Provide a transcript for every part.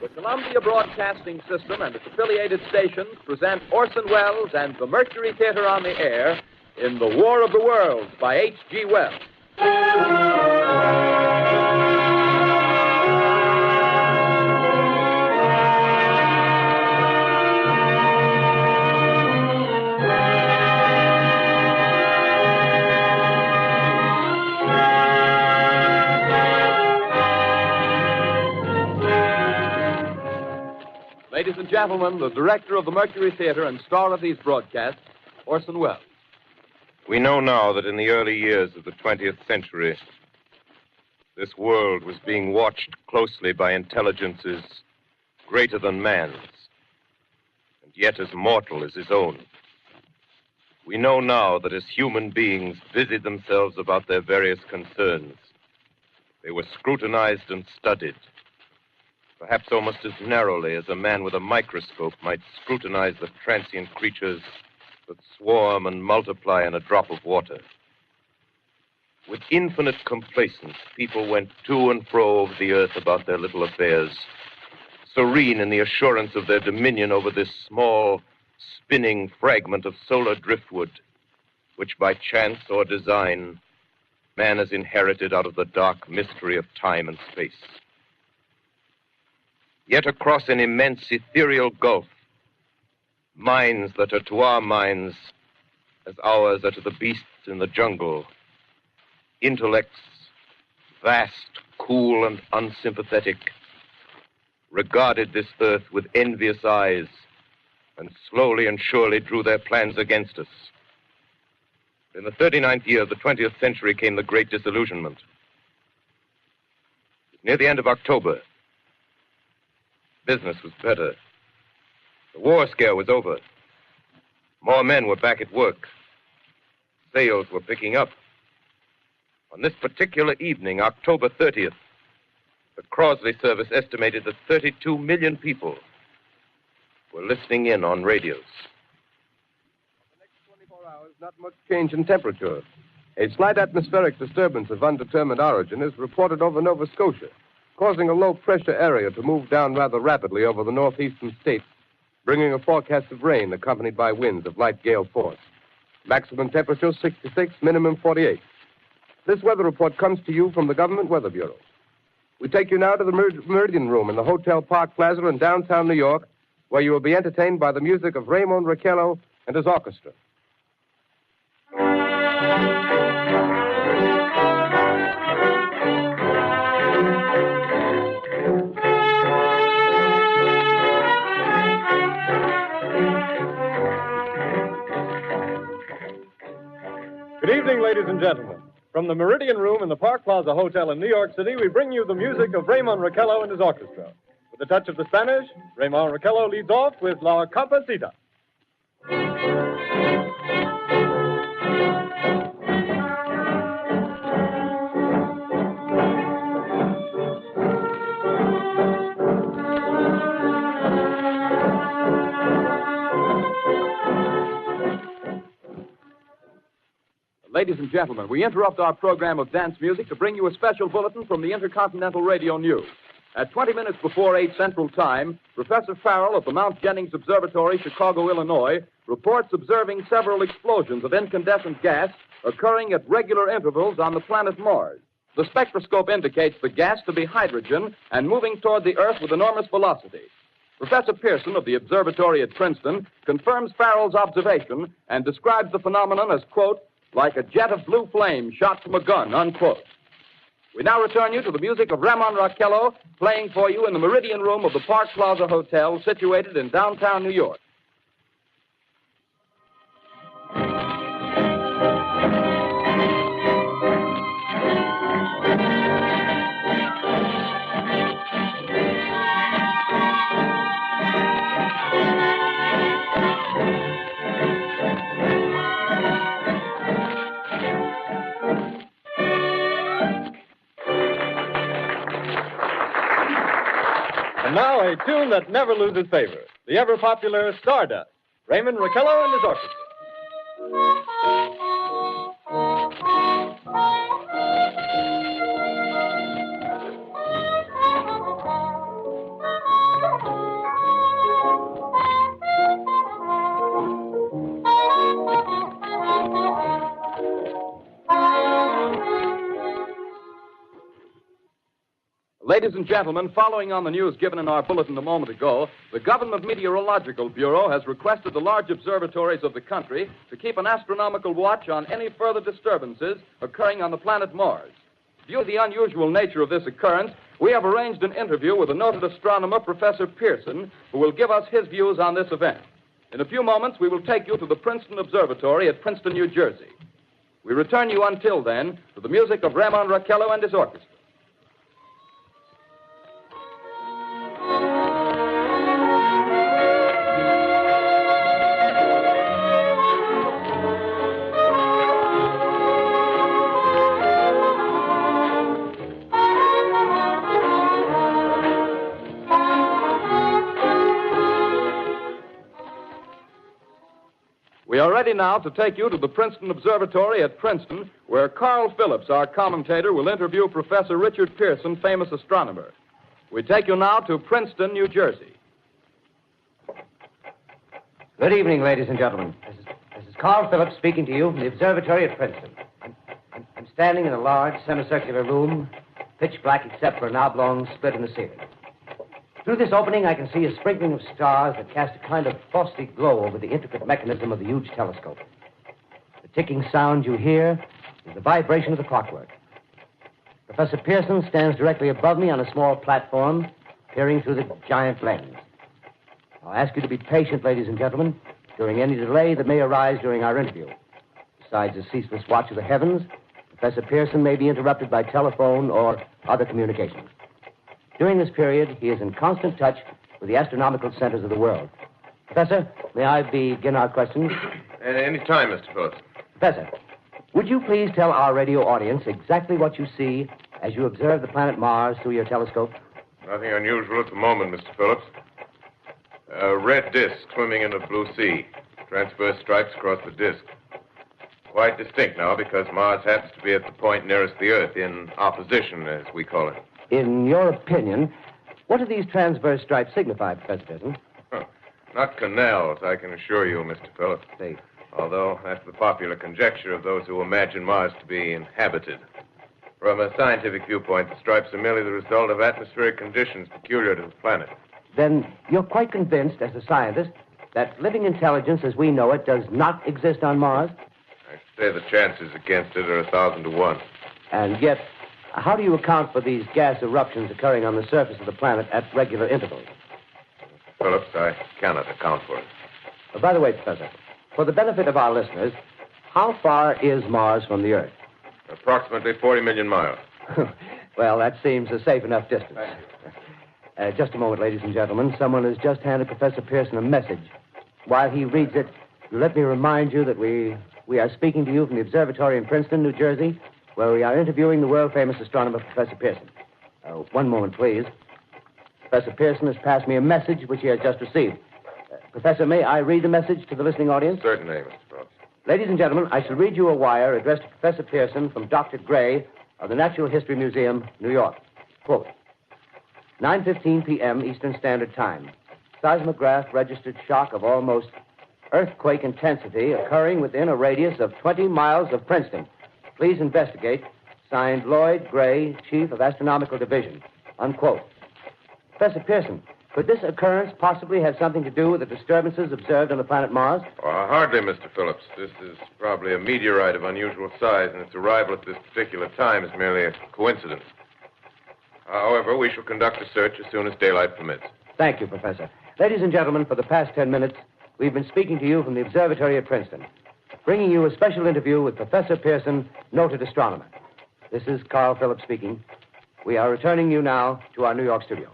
The Columbia Broadcasting System and its affiliated stations present Orson Welles and the Mercury Theatre on the air in The War of the Worlds by H.G. Wells. Ladies and gentlemen, the director of the Mercury Theatre and star of these broadcasts, Orson Welles. We know now that in the early years of the 20th century, this world was being watched closely by intelligences greater than man's, and yet as mortal as his own. We know now that as human beings busied themselves about their various concerns, they were scrutinized and studied, perhaps almost as narrowly as a man with a microscope might scrutinize the transient creatures that swarm and multiply in a drop of water. With infinite complacence, people went to and fro over the earth about their little affairs, serene in the assurance of their dominion over this small, spinning fragment of solar driftwood, which by chance or design, man has inherited out of the dark mystery of time and space. Yet across an immense ethereal gulf, minds that are to our minds as ours are to the beasts in the jungle, intellects vast, cool, and unsympathetic, regarded this earth with envious eyes and slowly and surely drew their plans against us. In the 39th year of the 20th century came the Great Disillusionment. Near the end of October, business was better. The war scare was over. More men were back at work. Sales were picking up. On this particular evening, October 30th, the Crosley service estimated that 32 million people were listening in on radios. For the next 24 hours, not much change in temperature. A slight atmospheric disturbance of undetermined origin is reported over Nova Scotia, causing a low-pressure area to move down rather rapidly over the northeastern states, bringing a forecast of rain accompanied by winds of light gale force. Maximum temperature 66, minimum 48. This weather report comes to you from the Government Weather Bureau. We take you now to the Meridian Room in the Hotel Park Plaza in downtown New York, where you will be entertained by the music of Raymond Raquello and his orchestra. Good evening, ladies and gentlemen. From the Meridian Room in the Park Plaza Hotel in New York City, we bring you the music of Raymond Raquello and his orchestra. With a touch of the Spanish, Raymond Raquello leads off with La Campesita. Ladies and gentlemen, we interrupt our program of dance music to bring you a special bulletin from the Intercontinental Radio News. At 20 minutes before 8 Central Time, Professor Farrell of the Mount Jennings Observatory, Chicago, Illinois, reports observing several explosions of incandescent gas occurring at regular intervals on the planet Mars. The spectroscope indicates the gas to be hydrogen and moving toward the Earth with enormous velocity. Professor Pearson of the observatory at Princeton confirms Farrell's observation and describes the phenomenon as, quote, like a jet of blue flame shot from a gun, unquote. We now return you to the music of Raymond Raquello, playing for you in the Meridian Room of the Park Plaza Hotel, situated in downtown New York. And now a tune that never loses favor, the ever-popular Stardust, Raymond Raquello and his orchestra. Ladies and gentlemen, following on the news given in our bulletin a moment ago, the Government Meteorological Bureau has requested the large observatories of the country to keep an astronomical watch on any further disturbances occurring on the planet Mars. Due to the unusual nature of this occurrence, we have arranged an interview with the noted astronomer, Professor Pearson, who will give us his views on this event. In a few moments, we will take you to the Princeton Observatory at Princeton, New Jersey. We return you until then to the music of Raymond Raquello and his orchestra. We are ready now to take you to the Princeton Observatory at Princeton, where Carl Phillips, our commentator, will interview Professor Richard Pearson, famous astronomer. We take you now to Princeton, New Jersey. Good evening, ladies and gentlemen. This is Carl Phillips speaking to you from the observatory at Princeton. I'm standing in a large semicircular room, pitch black except for an oblong split in the ceiling. Through this opening, I can see a sprinkling of stars that cast a kind of frosty glow over the intricate mechanism of the huge telescope. The ticking sound you hear is the vibration of the clockwork. Professor Pearson stands directly above me on a small platform, peering through the giant lens. I'll ask you to be patient, ladies and gentlemen, during any delay that may arise during our interview. Besides the ceaseless watch of the heavens, Professor Pearson may be interrupted by telephone or other communications. During this period, he is in constant touch with the astronomical centers of the world. Professor, may I begin our questions? At any time, Mr. Phillips. Professor, would you please tell our radio audience exactly what you see as you observe the planet Mars through your telescope? Nothing unusual at the moment, Mr. Phillips. A red disk swimming in a blue sea. Transverse stripes across the disk. Quite distinct now because Mars happens to be at the point nearest the Earth, in opposition, as we call it. In your opinion, what do these transverse stripes signify, Professor Pearson? Not canals, I can assure you, Mr. Phillips. See. Although that's the popular conjecture of those who imagine Mars to be inhabited. From a scientific viewpoint, the stripes are merely the result of atmospheric conditions peculiar to the planet. Then you're quite convinced, as a scientist, that living intelligence as we know it does not exist on Mars? I say the chances against it are 1,000 to 1. And yet, how do you account for these gas eruptions occurring on the surface of the planet at regular intervals? Phillips, I cannot account for it. By the way, Professor, for the benefit of our listeners, how far is Mars from the Earth? Approximately 40 million miles. Well, that seems a safe enough distance. Just a moment, ladies and gentlemen. Someone has just handed Professor Pearson a message. While he reads it, let me remind you that we are speaking to you from the observatory in Princeton, New Jersey, where we are interviewing the world-famous astronomer, Professor Pearson. One moment, please. Professor Pearson has passed me a message which he has just received. Professor, may I read the message to the listening audience? Certainly, Mr. Phillips. Ladies and gentlemen, I shall read you a wire addressed to Professor Pearson from Dr. Gray of the Natural History Museum, New York. Quote, 9:15 p.m. Eastern Standard Time. Seismograph registered shock of almost earthquake intensity occurring within a radius of 20 miles of Princeton. Please investigate. Signed, Lloyd Gray, Chief of Astronomical Division. Unquote. Professor Pearson, could this occurrence possibly have something to do with the disturbances observed on the planet Mars? Hardly, Mr. Phillips. This is probably a meteorite of unusual size, and its arrival at this particular time is merely a coincidence. However, we shall conduct a search as soon as daylight permits. Thank you, Professor. Ladies and gentlemen, for the past 10 minutes, we've been speaking to you from the observatory at Princeton, bringing you a special interview with Professor Pearson, noted astronomer. This is Carl Phillips speaking. We are returning you now to our New York studio.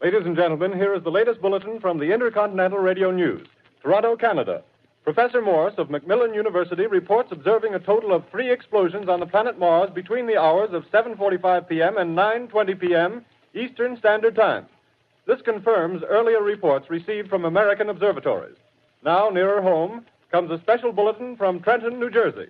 Ladies and gentlemen, here is the latest bulletin from the Intercontinental Radio News. Toronto, Canada. Professor Morse of Macmillan University reports observing a total of 3 explosions on the planet Mars between the hours of 7:45 p.m. and 9:20 p.m. Eastern Standard Time. This confirms earlier reports received from American observatories. Now, nearer home, comes a special bulletin from Trenton, New Jersey.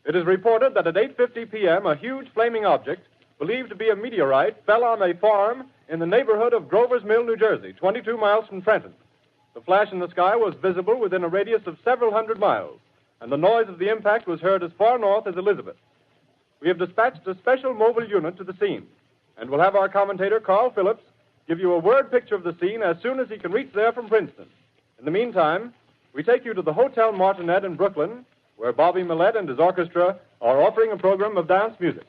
It is reported that at 8:50 p.m., a huge flaming object, believed to be a meteorite, fell on a farm in the neighborhood of Grover's Mill, New Jersey, 22 miles from Trenton. The flash in the sky was visible within a radius of several hundred miles, and the noise of the impact was heard as far north as Elizabeth. We have dispatched a special mobile unit to the scene, and we'll have our commentator, Carl Phillips, give you a word picture of the scene as soon as he can reach there from Princeton. In the meantime, we take you to the Hotel Martinet in Brooklyn, where Bobby Millett and his orchestra are offering a program of dance music.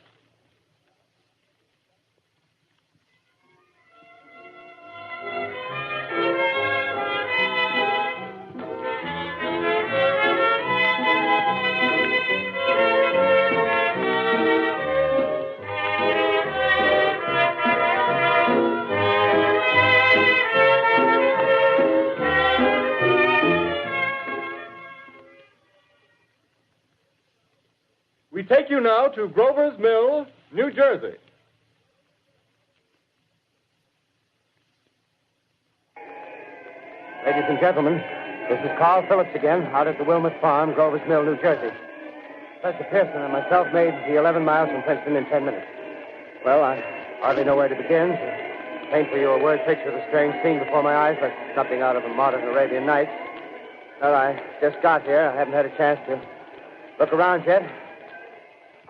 We take you now to Grover's Mill, New Jersey. Ladies and gentlemen, this is Carl Phillips again, out at the Wilmot Farm, Grover's Mill, New Jersey. Professor Pearson and myself made the 11 miles from Princeton in 10 minutes. Well, I hardly know where to begin. To paint for you a word picture of the strange scene before my eyes, like something out of a modern Arabian Nights. Well, I just got here. I haven't had a chance to look around yet.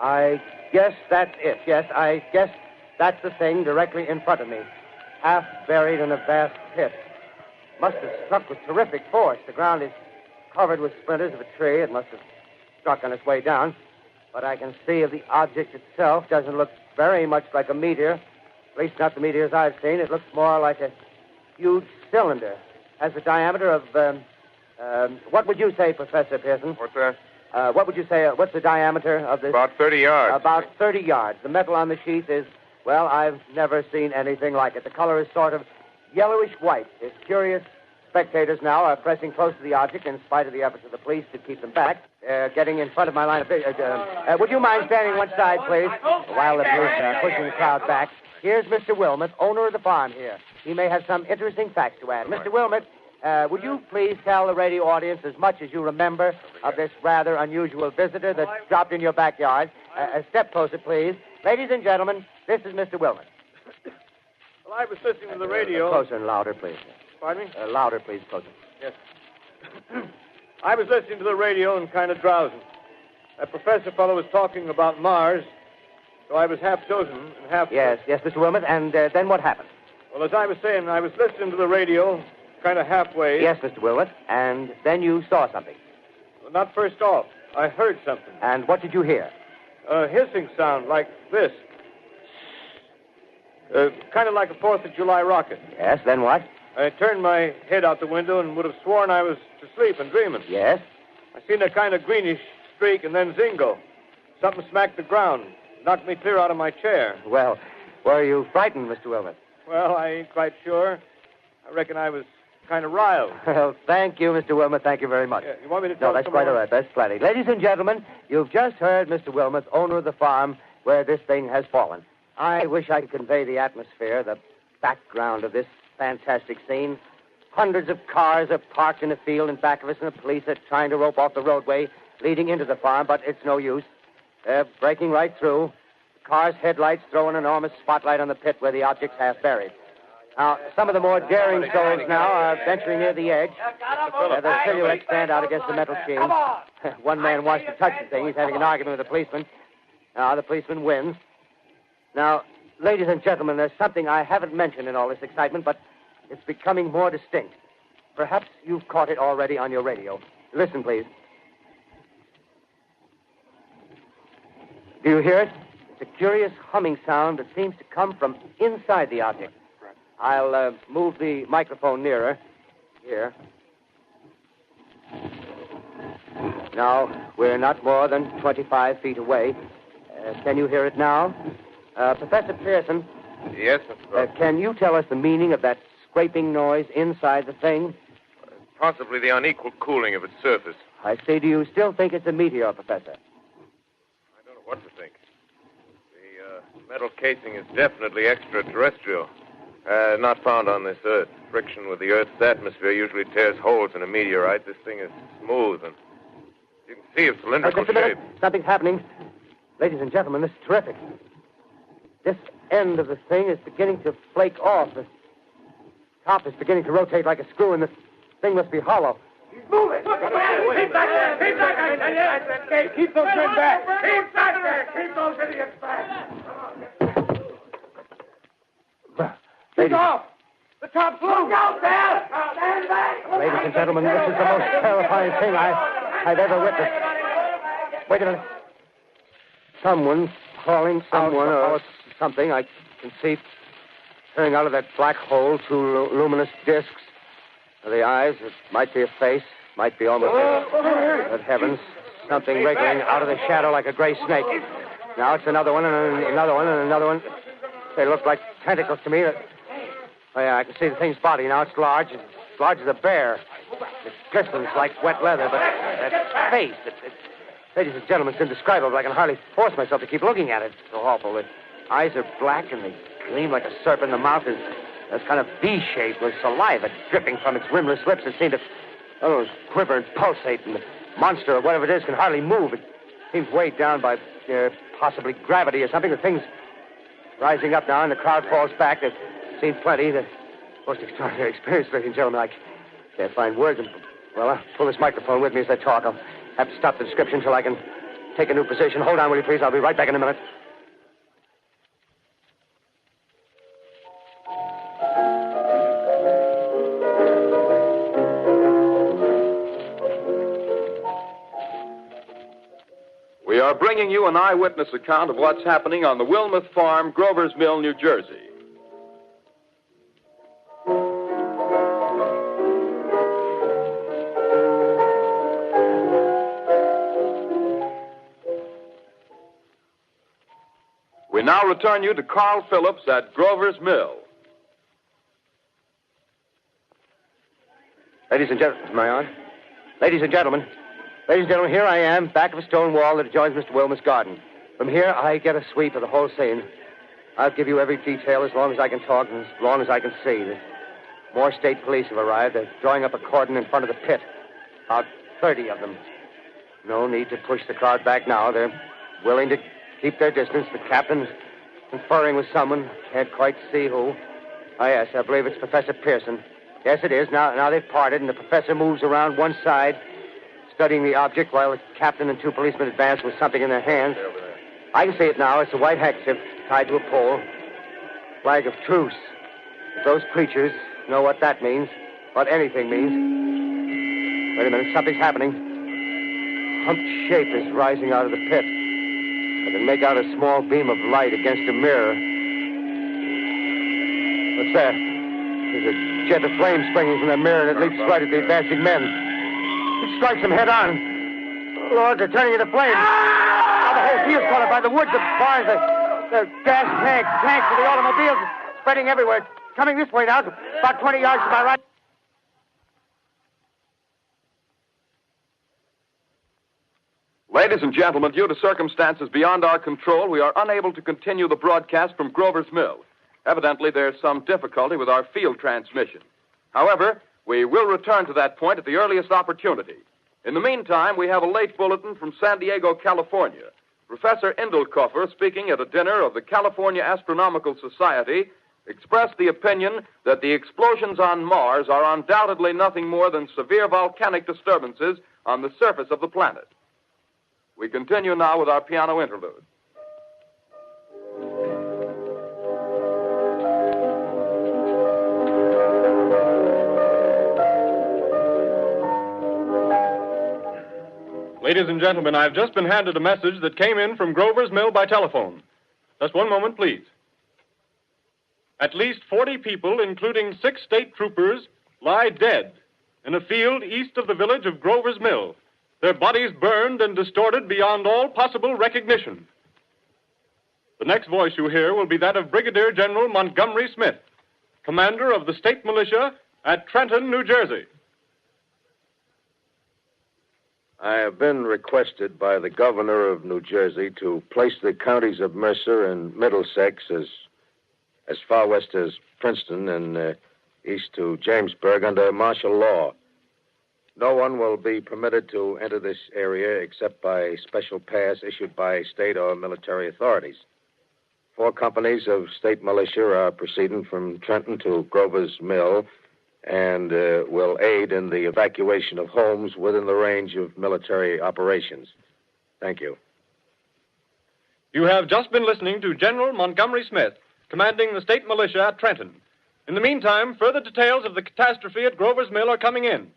I guess that's it. Yes, I guess that's the thing directly in front of me, half buried in a vast pit. Must have struck with terrific force. The ground is covered with splinters of a tree. It must have struck on its way down. But I can see of the object itself doesn't look very much like a meteor, at least not the meteors I've seen. It looks more like a huge cylinder. Has a diameter of, what would you say, Professor Pearson? What's that? What would you say, what's the diameter of this? About 30 yards. About 30 yards. The metal on the sheath is, well, I've never seen anything like it. The color is sort of yellowish white. Its curious spectators now are pressing close to the object in spite of the efforts of the police to keep them back. Getting in front of my line of vision. Would you mind standing one side, please? While the police are pushing the crowd back. Here's Mr. Wilmot, owner of the farm here. He may have some interesting facts to add. Mr. Wilmot, would you please tell the radio audience as much as you remember of this rather unusual visitor that dropped in your backyard? A step closer, please. Ladies and gentlemen, this is Mr. Wilmot. Well, I was listening to the radio. Closer and louder, please. Pardon me? Louder, please, closer. Yes. I was listening to the radio and kind of drowsing. That professor fellow was talking about Mars, so I was half chosen and half... Yes, Mr. Wilmot, and then what happened? Well, as I was saying, I was listening to the radio... kind of halfway. Yes, Mr. Wilmot. And then you saw something. Well, not first off. I heard something. And what did you hear? A hissing sound like this. Kind of like a 4th of July rocket. Yes, then what? I turned my head out the window and would have sworn I was asleep and dreaming. Yes? I seen a kind of greenish streak and then zingo. Something smacked the ground. Knocked me clear out of my chair. Well, were you frightened, Mr. Wilmot? Well, I ain't quite sure. I reckon I was kind of riled. Well, thank you, Mr. Wilmot. Thank you very much. Yeah, you want me to tell No, that's quite all right. That's plenty. Ladies and gentlemen, you've just heard Mr. Wilmot, owner of the farm where this thing has fallen. I wish I could convey the atmosphere, the background of this fantastic scene. Hundreds of cars are parked in a field in back of us, and the police are trying to rope off the roadway leading into the farm, but it's no use. They're breaking right through. The car's headlights throw an enormous spotlight on the pit where the object's half buried. Now, some of the more daring souls now are venturing near the edge. Their silhouettes stand out against the metal sheen. One man wants to touch the thing. He's having an argument with the policeman. Now, the policeman wins. Now, ladies and gentlemen, there's something I haven't mentioned in all this excitement, but it's becoming more distinct. Perhaps you've caught it already on your radio. Listen, please. Do you hear it? It's a curious humming sound that seems to come from inside the object. I'll move the microphone nearer. Here. Now, we're not more than 25 feet away. Can you hear it now? Professor Pearson. Yes, Mr. Brooks. Can you tell us the meaning of that scraping noise inside the thing? Possibly the unequal cooling of its surface. I say, do you still think it's a meteor, Professor? I don't know what to think. The metal casing is definitely extraterrestrial. Not found on this Earth. Friction with the Earth's atmosphere usually tears holes in a meteorite. This thing is smooth, and you can see its cylindrical Just a minute. shape. Something's happening. Ladies and gentlemen, this is terrific. This end of the thing is beginning to flake off. The top is beginning to rotate like a screw, and the thing must be hollow. He's moving. Keep back there. Keep back there. Keep those men back. Keep back there. Keep those idiots back. Shoot off. The top's loose. Look out there. Stand back. Ladies and gentlemen, this is the most terrifying thing I've ever witnessed. Wait a minute. Someone calling someone or something. I can see turning out of that black hole two luminous discs. The eyes, it might be a face, might be almost Good heavens, something wriggling out of the shadow like a gray snake. Now it's another one, and another one, and another one. They look like tentacles to me. Oh, yeah, I can see the thing's body. Now it's large as a bear. It glistens like wet leather, but that face, ladies and gentlemen, it's indescribable. I can hardly force myself to keep looking at it. It's so awful. The eyes are black, and they gleam like a serpent. The mouth is kind of V-shaped with saliva dripping from its rimless lips that seem to quiver and pulsate. And the monster, or whatever it is, can hardly move. It seems weighed down by possibly gravity or something. The thing's rising up now, and the crowd falls back. They've seen plenty. The most extraordinary experience, ladies and gentlemen. I can't find words. Well, I'll pull this microphone with me as I talk. I'll have to stop the description until I can take a new position. Hold on, will you, please? I'll be right back in a minute. We are bringing you an eyewitness account of what's happening on the Wilmuth Farm, Grover's Mill, New Jersey. We now return you to Carl Phillips at Grover's Mill. Ladies and gentlemen, am I on? Ladies and gentlemen, here I am, back of a stone wall that adjoins Mr. Wilmer's garden. From here, I get a sweep of the whole scene. I'll give you every detail as long as I can talk and as long as I can see. More state police have arrived. They're drawing up a cordon in front of the pit. About 30 of them. No need to push the crowd back now. They're willing to keep their distance. The captain's conferring with someone. Can't quite see who. Oh, yes, I believe it's Professor Pearson. Yes, it is. Now they've parted, and the professor moves around one side, studying the object while the captain and two policemen advance with something in their hands. I can see it now. It's a white handkerchief tied to a pole. Flag of truce. If those creatures know what that means, what anything means. Wait a minute. Something's happening. A humped shape is rising out of the pit. I can make out a small beam of light against a mirror. What's that? There's a jet of flame springing from the mirror, and it leaps right at the advancing men. It strikes them head on. Lord, they're turning into flames. Now the whole field's caught up by the woods, the barns, the gas tanks of the automobiles, spreading everywhere. Coming this way now, about 20 yards to my right. Ladies and gentlemen, due to circumstances beyond our control, we are unable to continue the broadcast from Grover's Mill. Evidently, there's some difficulty with our field transmission. However, we will return to that point at the earliest opportunity. In the meantime, we have a late bulletin from San Diego, California. Professor Indelkoffer, speaking at a dinner of the California Astronomical Society, expressed the opinion that the explosions on Mars are undoubtedly nothing more than severe volcanic disturbances on the surface of the planet. We continue now with our piano interlude. Ladies and gentlemen, I've just been handed a message that came in from Grover's Mill by telephone. Just one moment, please. At least 40 people, including 6 state troopers, lie dead in a field east of the village of Grover's Mill. Their bodies burned and distorted beyond all possible recognition. The next voice you hear will be that of Brigadier General Montgomery Smith, commander of the state militia at Trenton, New Jersey. I have been requested by the governor of New Jersey to place the counties of Mercer and Middlesex as far west as Princeton and east to Jamesburg under martial law. No one will be permitted to enter this area except by special pass issued by state or military authorities. 4 companies of state militia are proceeding from Trenton to Grover's Mill and will aid in the evacuation of homes within the range of military operations. Thank you. You have just been listening to General Montgomery Smith, commanding the state militia at Trenton. In the meantime, further details of the catastrophe at Grover's Mill are coming in.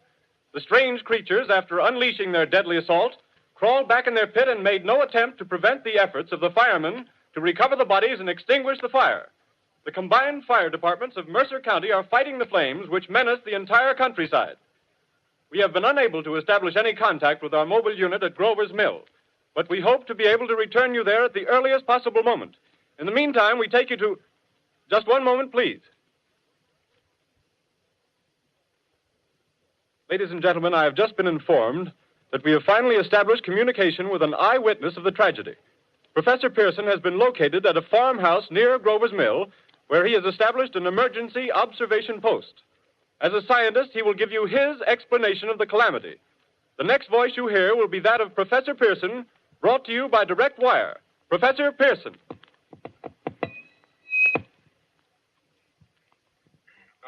The strange creatures, after unleashing their deadly assault, crawled back in their pit and made no attempt to prevent the efforts of the firemen to recover the bodies and extinguish the fire. The combined fire departments of Mercer County are fighting the flames which menace the entire countryside. We have been unable to establish any contact with our mobile unit at Grover's Mill, but we hope to be able to return you there at the earliest possible moment. In the meantime, we take you to... Just one moment, please. Ladies and gentlemen, I have just been informed that we have finally established communication with an eyewitness of the tragedy. Professor Pearson has been located at a farmhouse near Grover's Mill, where he has established an emergency observation post. As a scientist, he will give you his explanation of the calamity. The next voice you hear will be that of Professor Pearson, brought to you by direct wire. Professor Pearson.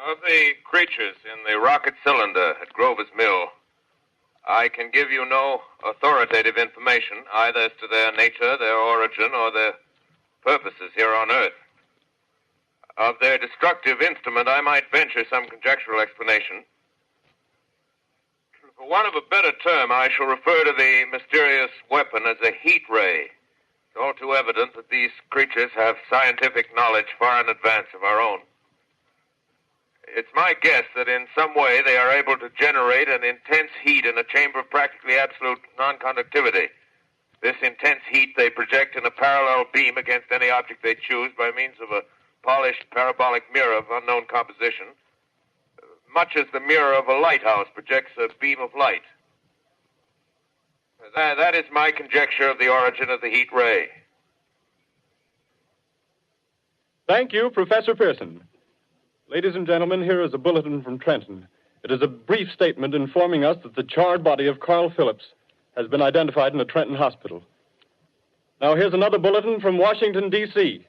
Of the creatures in the rocket cylinder at Grover's Mill, I can give you no authoritative information, either as to their nature, their origin, or their purposes here on Earth. Of their destructive instrument, I might venture some conjectural explanation. For want of a better term, I shall refer to the mysterious weapon as a heat ray. It's all too evident that these creatures have scientific knowledge far in advance of our own. It's my guess that in some way they are able to generate an intense heat in a chamber of practically absolute non-conductivity. This intense heat they project in a parallel beam against any object they choose by means of a polished parabolic mirror of unknown composition, much as the mirror of a lighthouse projects a beam of light. That is my conjecture of the origin of the heat ray. Thank you, Professor Pearson. Ladies and gentlemen, here is a bulletin from Trenton. It is a brief statement informing us that the charred body of Carl Phillips has been identified in a Trenton hospital. Now, here's another bulletin from Washington, D.C.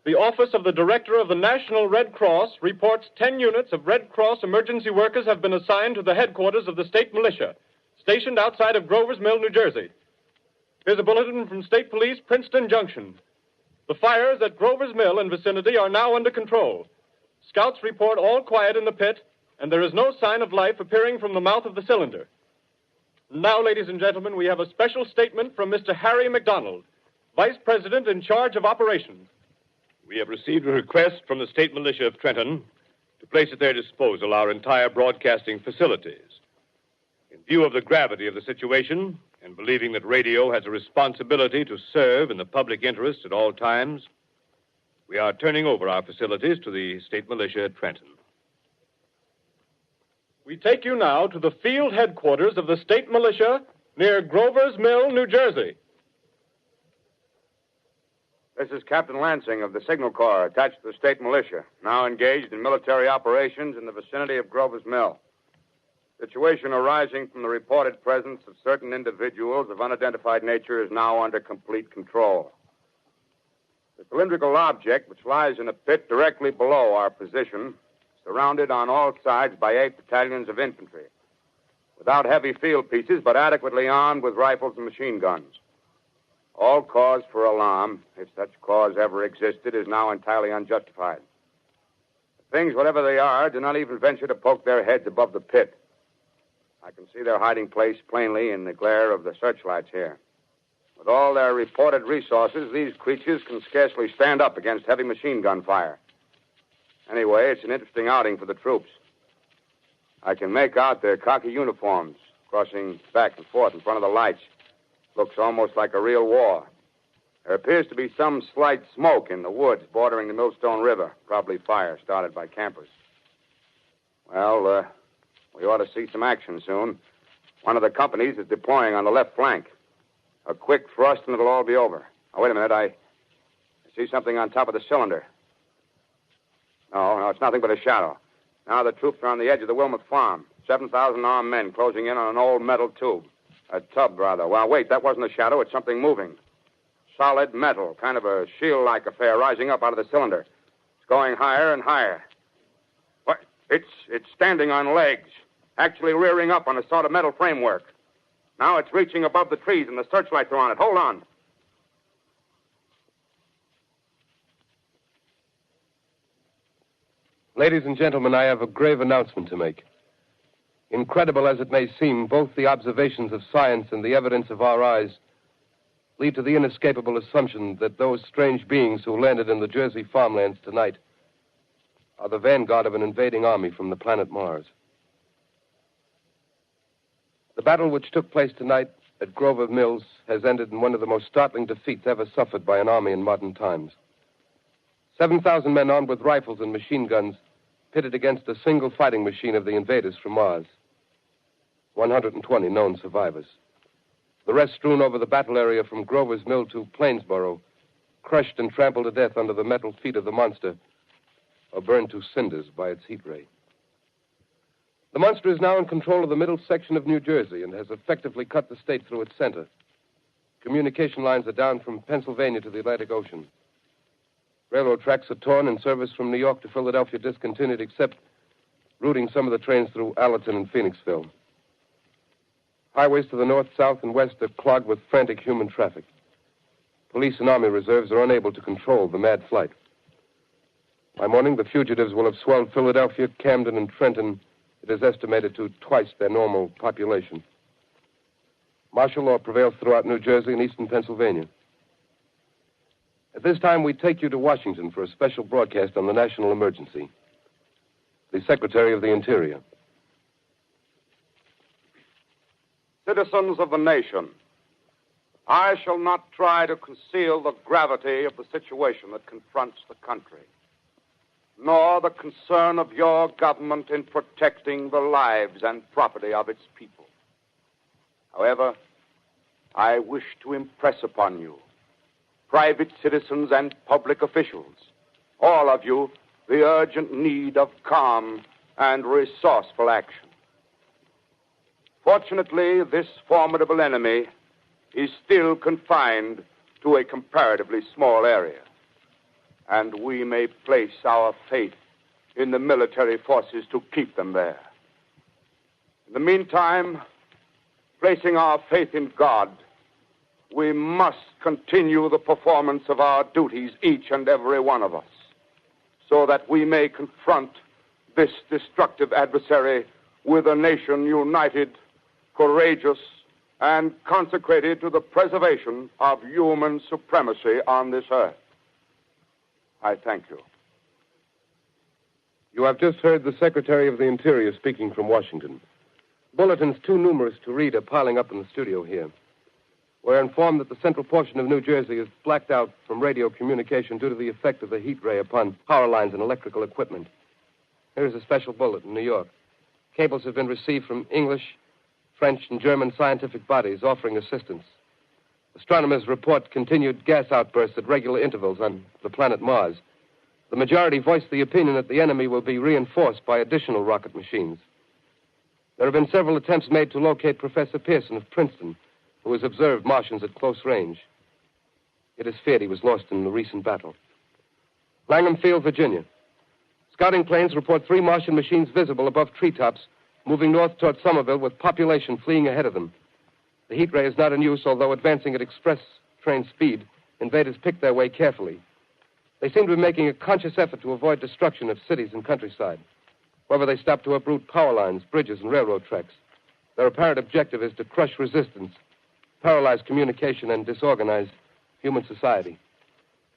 The Office of the Director of the National Red Cross reports 10 units of Red Cross emergency workers have been assigned to the headquarters of the state militia, stationed outside of Grover's Mill, New Jersey. Here's a bulletin from State Police, Princeton Junction. The fires at Grover's Mill and vicinity are now under control. Scouts report all quiet in the pit, and there is no sign of life appearing from the mouth of the cylinder. Now, ladies and gentlemen, we have a special statement from Mr. Harry McDonald, Vice President in charge of operations. We have received a request from the state militia of Trenton to place at their disposal our entire broadcasting facilities. In view of the gravity of the situation, and believing that radio has a responsibility to serve in the public interest at all times, we are turning over our facilities to the state militia at Trenton. We take you now to the field headquarters of the state militia near Grover's Mill, New Jersey. This is Captain Lansing of the Signal Corps, attached to the state militia, now engaged in military operations in the vicinity of Grover's Mill. Situation arising from the reported presence of certain individuals of unidentified nature is now under complete control. The cylindrical object, which lies in a pit directly below our position, surrounded on all sides by 8 battalions of infantry, without heavy field pieces, but adequately armed with rifles and machine guns. All cause for alarm, if such cause ever existed, is now entirely unjustified. Things, whatever they are, do not even venture to poke their heads above the pit. I can see their hiding place plainly in the glare of the searchlights here. With all their reported resources, these creatures can scarcely stand up against heavy machine gun fire. Anyway, it's an interesting outing for the troops. I can make out their khaki uniforms crossing back and forth in front of the lights. Looks almost like a real war. There appears to be some slight smoke in the woods bordering the Millstone River. Probably fire started by campers. Well, we ought to see some action soon. One of the companies is deploying on the left flank. A quick thrust and it'll all be over. Oh, wait a minute. I see something on top of the cylinder. No, it's nothing but a shadow. Now the troops are on the edge of the Wilmot Farm. 7,000 armed men closing in on an old metal tube. A tub, rather. Well, wait, that wasn't a shadow. It's something moving. solid metal, kind of a shield-like affair rising up out of the cylinder. It's going higher and higher. What? It's standing on legs, actually rearing up on a sort of metal framework. Now it's reaching above the trees, and the searchlights are on it. Hold on. Ladies and gentlemen, I have a grave announcement to make. Incredible as it may seem, both the observations of science and the evidence of our eyes lead to the inescapable assumption that those strange beings who landed in the Jersey farmlands tonight are the vanguard of an invading army from the planet Mars. The battle which took place tonight at Grover Mills has ended in one of the most startling defeats ever suffered by an army in modern times. 7,000 men armed with rifles and machine guns pitted against a single fighting machine of the invaders from Mars. 120 known survivors. The rest strewn over the battle area from Grover's Mill to Plainsboro, crushed and trampled to death under the metal feet of the monster, or burned to cinders by its heat ray. The monster is now in control of the middle section of New Jersey and has effectively cut the state through its center. Communication lines are down from Pennsylvania to the Atlantic Ocean. Railroad tracks are torn and service from New York to Philadelphia discontinued, except routing some of the trains through Allerton and Phoenixville. Highways to the north, south, and west are clogged with frantic human traffic. Police and Army reserves are unable to control the mad flight. By morning, the fugitives will have swelled Philadelphia, Camden, and Trenton, it is estimated, to twice their normal population. Martial law prevails throughout New Jersey and eastern Pennsylvania. At this time, we take you to Washington for a special broadcast on the national emergency. The Secretary of the Interior. Citizens of the nation, I shall not try to conceal the gravity of the situation that confronts the country, nor the concern of your government in protecting the lives and property of its people. However, I wish to impress upon you, private citizens and public officials, all of you, the urgent need of calm and resourceful action. Fortunately, this formidable enemy is still confined to a comparatively small area, and we may place our faith in the military forces to keep them there. In the meantime, placing our faith in God, we must continue the performance of our duties, each and every one of us, so that we may confront this destructive adversary with a nation united, courageous, and consecrated to the preservation of human supremacy on this earth. I thank you. You have just heard the Secretary of the Interior speaking from Washington. Bulletins too numerous to read are piling up in the studio here. We're informed that the central portion of New Jersey is blacked out from radio communication due to the effect of the heat ray upon power lines and electrical equipment. Here's a special bulletin in New York. Cables have been received from English, French, and German scientific bodies offering assistance. Astronomers report continued gas outbursts at regular intervals on the planet Mars. The majority voiced the opinion that the enemy will be reinforced by additional rocket machines. There have been several attempts made to locate Professor Pearson of Princeton, who has observed Martians at close range. It is feared he was lost in the recent battle. Langham Field, Virginia. Scouting planes report 3 Martian machines visible above treetops, moving north toward Somerville with population fleeing ahead of them. The heat ray is not in use, although advancing at express train speed, invaders pick their way carefully. They seem to be making a conscious effort to avoid destruction of cities and countryside. However, they stop to uproot power lines, bridges, and railroad tracks. Their apparent objective is to crush resistance, paralyze communication, and disorganize human society.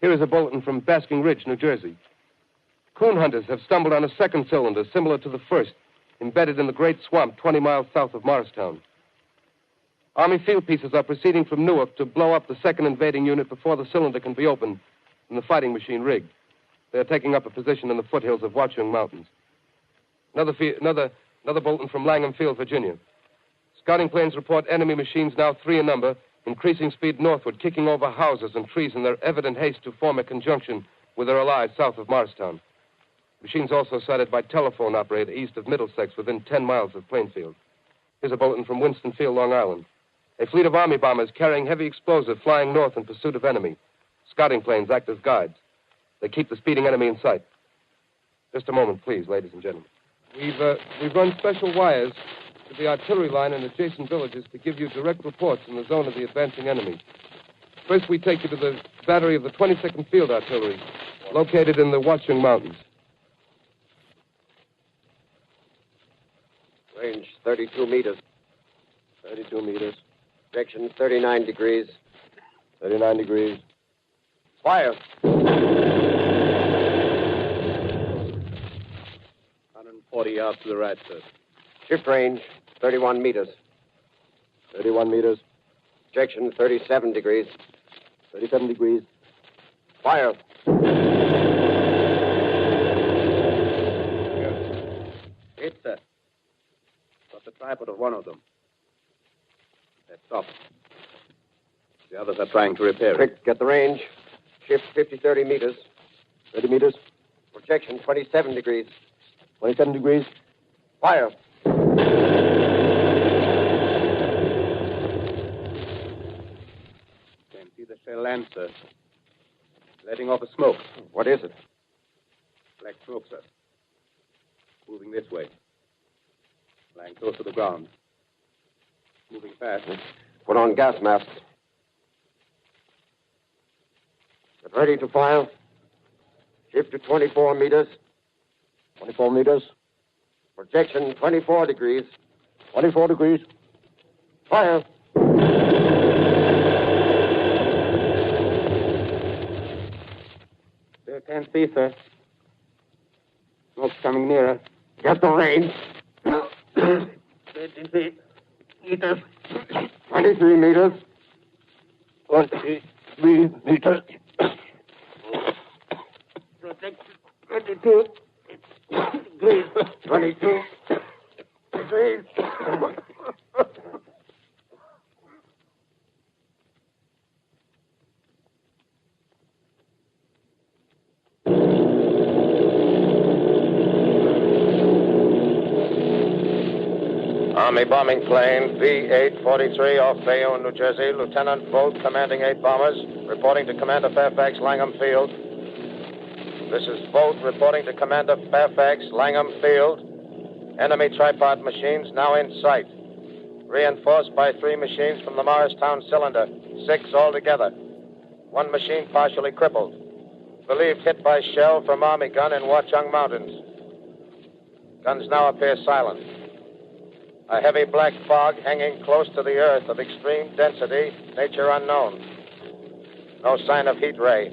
Here is a bulletin from Basking Ridge, New Jersey. Coon hunters have stumbled on a second cylinder similar to the first, embedded in the great swamp 20 miles south of Morristown. Army field pieces are proceeding from Newark to blow up the second invading unit before the cylinder can be opened and the fighting machine rigged. They are taking up a position in the foothills of Watchung Mountains. Another bulletin from Langham Field, Virginia. Scouting planes report enemy machines, now 3 in number, increasing speed northward, kicking over houses and trees in their evident haste to form a conjunction with their allies south of Morristown. Machines also sighted by telephone operator east of Middlesex, within 10 miles of Plainfield. Here's a bulletin from Winston Field, Long Island. A fleet of Army bombers carrying heavy explosive flying north in pursuit of enemy. Scouting planes act as guides. They keep the speeding enemy in sight. Just a moment, please, ladies and gentlemen. We've run special wires to the artillery line in adjacent villages to give you direct reports in the zone of the advancing enemy. First, we take you to the battery of the 22nd Field Artillery, located in the Watchung Mountains. Range 32 meters. 32 meters. Projection 39 degrees. 39 degrees. Fire. 140 yards to the right, sir. Shift range 31 meters. 31 meters. Projection 37 degrees. 37 degrees. Fire. Hit, sir. Got the tripod of one of them. That's off. The others are trying to repair it. Quick, get the range. Shift 30 meters. 30 meters. Projection 27 degrees. 27 degrees. Fire. Can't see the shell land, sir. Letting off a smoke. What is it? Black smoke, sir. Moving this way. Lying close to the ground. Moving fast. Put on gas masks. Get ready to fire. Shift to 24 meters. 24 meters. Projection 24 degrees. 24 degrees. Fire. They can't see, sir. Smoke's coming nearer. Get the range. 33 meters. 23 meters. 23 meters. Protection 22 degrees. 22 degrees. Army bombing plane V-843 off Bayonne, New Jersey. Lieutenant Bolt, commanding 8 bombers, reporting to Commander Fairfax, Langham Field. This is Bolt reporting to Commander Fairfax, Langham Field. Enemy tripod machines now in sight. Reinforced by 3 machines from the Morristown cylinder. 6 altogether. 1 machine partially crippled. Believed hit by shell from Army gun in Watchung Mountains. Guns now appear silent. A heavy black fog hanging close to the earth of extreme density, nature unknown. No sign of heat ray.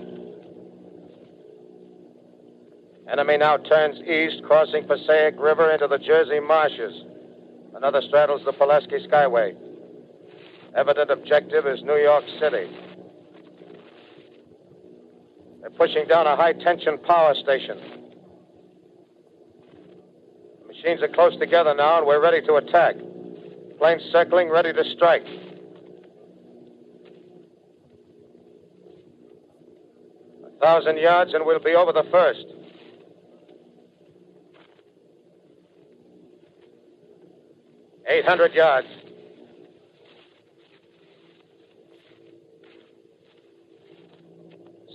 Enemy now turns east, crossing Passaic River into the Jersey marshes. Another straddles the Pulaski Skyway. Evident objective is New York City. They're pushing down a high-tension power station. Machines are close together now, and we're ready to attack. Planes circling, ready to strike. A 1,000 yards, and we'll be over the first. $800 yards.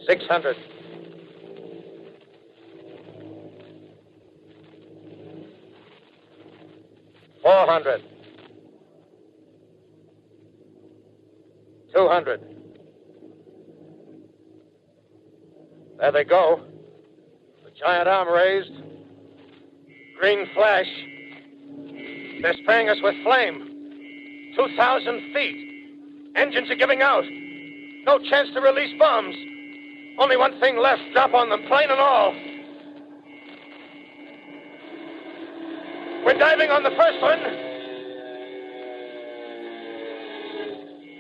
$600. $400. $200. There they go. The giant arm raised. Green flash. They're spraying us with flame. 2,000 feet. Engines are giving out. No chance to release bombs. Only one thing left. Drop on them, plane and all. We're diving on the first one.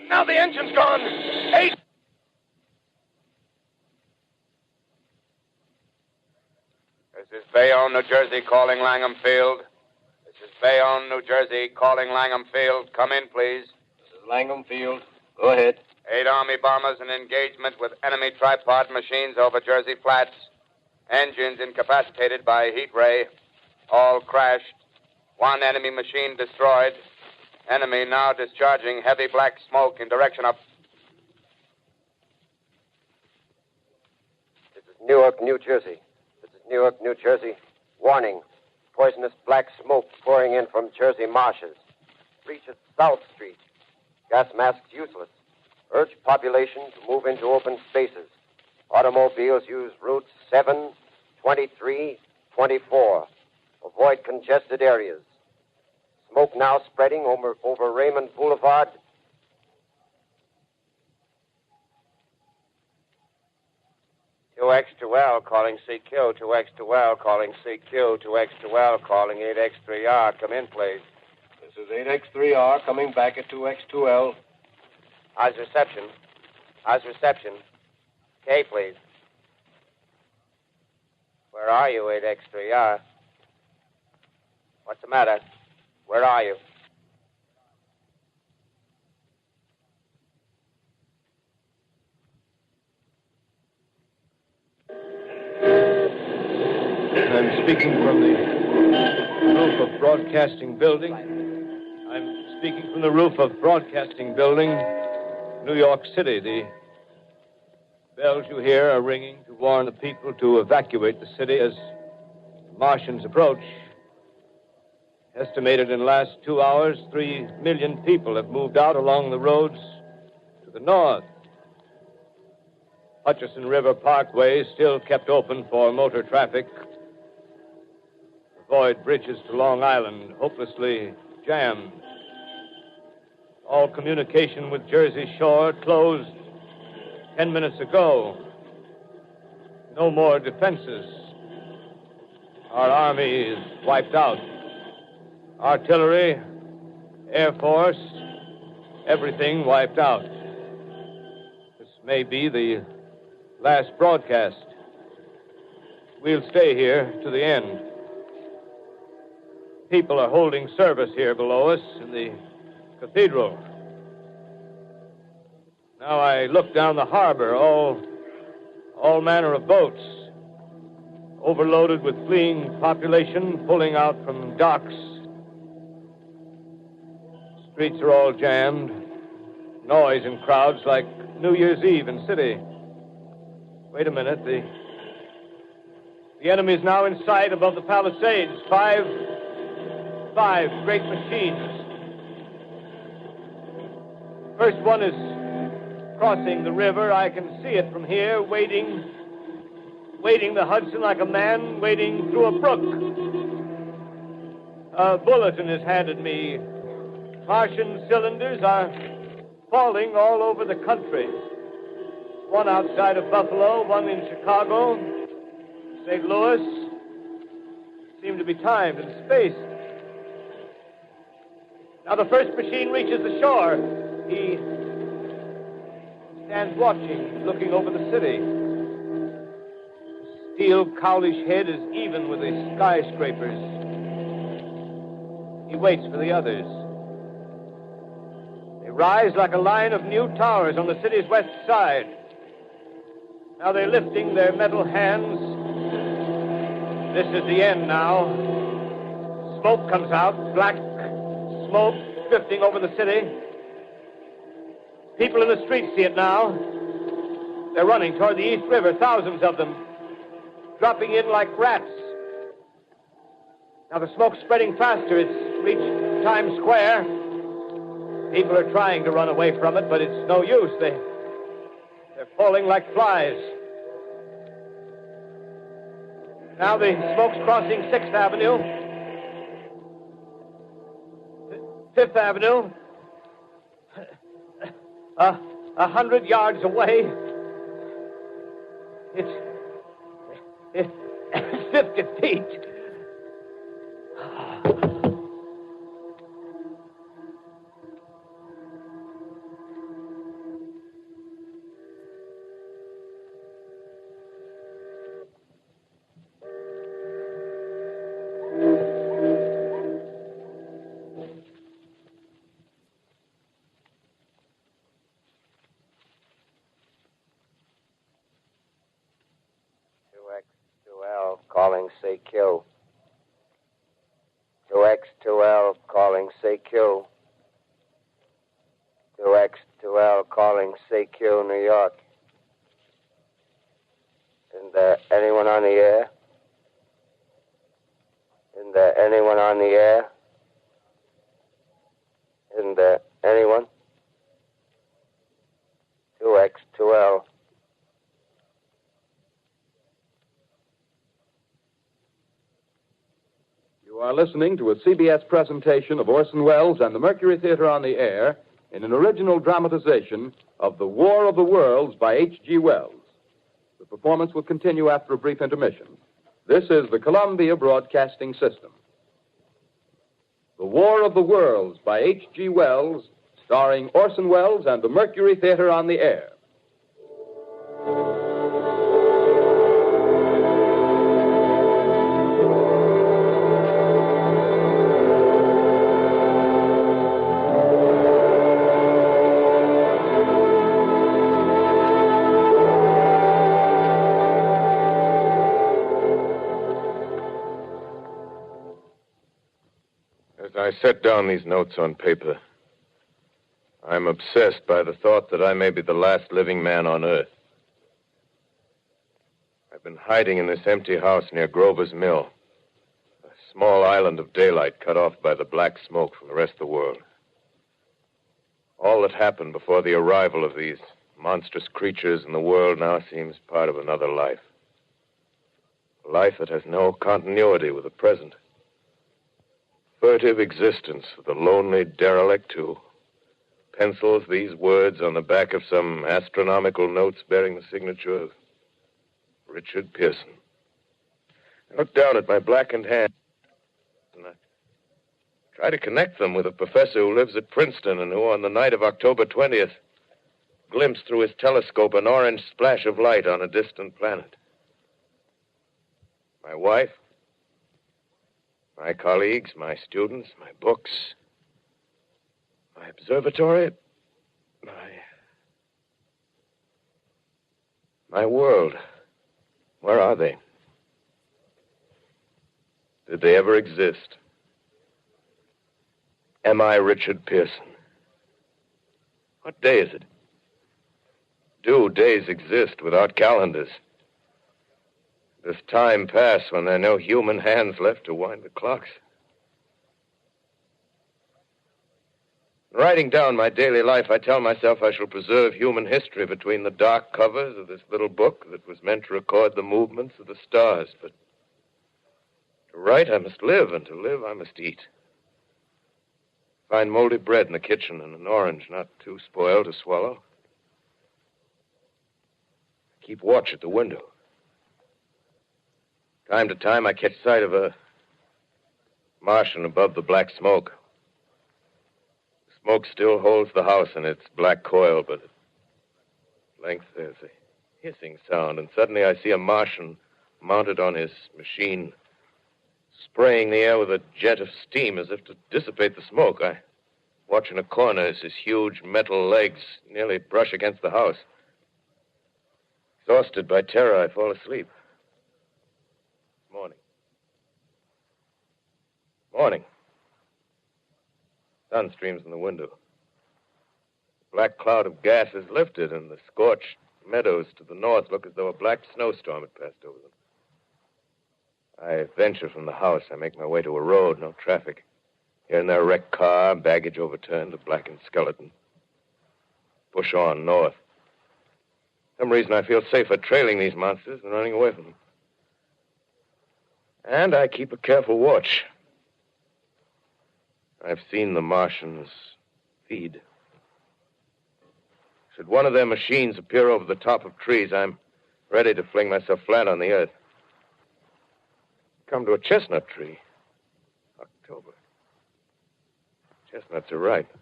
Now the engine's gone. 8. This is Bayonne, New Jersey, calling Langham Field. This is Bayonne, New Jersey, calling Langham Field. Come in, please. This is Langham Field. Go ahead. 8 Army bombers in engagement with enemy tripod machines over Jersey Flats. Engines incapacitated by heat ray. All crashed. 1 enemy machine destroyed. Enemy now discharging heavy black smoke in direction of... This is Newark, New Jersey. This is Newark, New Jersey. Warning. Poisonous black smoke pouring in from Jersey marshes. Reaches South Street. Gas masks useless. Urge population to move into open spaces. Automobiles use routes 7, 23, 24. Avoid congested areas. Smoke now spreading over Raymond Boulevard. X2L calling CQ, 2X2L calling CQ, 2X2L calling 8X3R. Come in, please. This is 8X3R coming back at 2X2L. How's reception? How's reception? K, please. Where are you, 8X3R? What's the matter? Where are you? I'm speaking from the roof of Broadcasting Building. I'm speaking from the roof of Broadcasting Building, New York City. The bells you hear are ringing to warn the people to evacuate the city as the Martians approach. Estimated in the last 2 hours, 3 million people have moved out along the roads to the north. Hutchison River Parkway is still kept open for motor traffic. Avoid bridges to Long Island, hopelessly jammed. All communication with Jersey Shore closed 10 minutes ago. No more defenses. Our army is wiped out. Artillery, Air Force, everything wiped out. This may be the last broadcast. We'll stay here to the end. People are holding service here below us in the cathedral. Now I look down the harbor, all manner of boats, overloaded with fleeing population, pulling out from docks. Streets are all jammed. Noise in crowds like New Year's Eve in city. Wait a minute. The enemy is now in sight above the Palisades. Five great machines. First one is crossing the river. I can see it from here, wading the Hudson like a man wading through a brook. A bulletin is handed me. Martian cylinders are falling all over the country. One outside of Buffalo, one in Chicago, St. Louis. Seem to be timed and spaced. Now the first machine reaches the shore. He stands watching, looking over the city. The steel cowlish head is even with the skyscrapers. He waits for the others. They rise like a line of new towers on the city's west side. Now they're lifting their metal hands. This is the end now. Smoke comes out, black smoke drifting over the city. People in the streets see it now. They're running toward the East River, thousands of them, dropping in like rats. Now the smoke's spreading faster. It's reached Times Square. People are trying to run away from it, but it's no use. They're falling like flies. Now the smoke's crossing 6th Avenue, 5th Avenue. 100 yards away. It's 50 feet. Calling CQ. 2X2L calling CQ. calling CQ, New York. Isn't there anyone on the air? Isn't there anyone on the air? Isn't there anyone? 2X2L. You are listening to a CBS presentation of Orson Welles and the Mercury Theatre on the Air in an original dramatization of The War of the Worlds by H.G. Wells. The performance will continue after a brief intermission. This is the Columbia Broadcasting System. The War of the Worlds by H.G. Wells, starring Orson Welles and the Mercury Theatre on the Air. I set down these notes on paper. I'm obsessed by the thought that I may be the last living man on Earth. I've been hiding in this empty house near Grover's Mill, a small island of daylight cut off by the black smoke from the rest of the world. All that happened before the arrival of these monstrous creatures in the world now seems part of another life. A life that has no continuity with the present. Furtive existence of the lonely derelict who pencils these words on the back of some astronomical notes bearing the signature of Richard Pearson. I look down at my blackened hand and I try to connect them with a professor who lives at Princeton and who, on the night of October 20th, glimpsed through his telescope an orange splash of light on a distant planet. My wife, my colleagues, my students, my books, my observatory, my world. Where are they? Did they ever exist? Am I Richard Pearson? What day is it? Do days exist without calendars? Does time pass when there are no human hands left to wind the clocks? Writing down my daily life, I tell myself I shall preserve human history between the dark covers of this little book that was meant to record the movements of the stars. But to write, I must live, and to live, I must eat. Find moldy bread in the kitchen and an orange not too spoiled to swallow. Keep watch at the window. Time to time, I catch sight of a Martian above the black smoke. The smoke still holds the house in its black coil, but at length there's a hissing sound, and suddenly I see a Martian mounted on his machine, spraying the air with a jet of steam as if to dissipate the smoke. I watch in a corner as his huge metal legs nearly brush against the house. Exhausted by terror, I fall asleep. Morning. Sun streams in the window. The black cloud of gas is lifted, and the scorched meadows to the north look as though a black snowstorm had passed over them. I venture from the house. I make my way to a road, no traffic. Here and there, a wrecked car, baggage overturned, a blackened skeleton. Push on north. For some reason, I feel safer trailing these monsters than running away from them. And I keep a careful watch. I've seen the Martians feed. Should one of their machines appear over the top of trees, I'm ready to fling myself flat on the earth. Come to a chestnut tree. October. Chestnuts are ripe.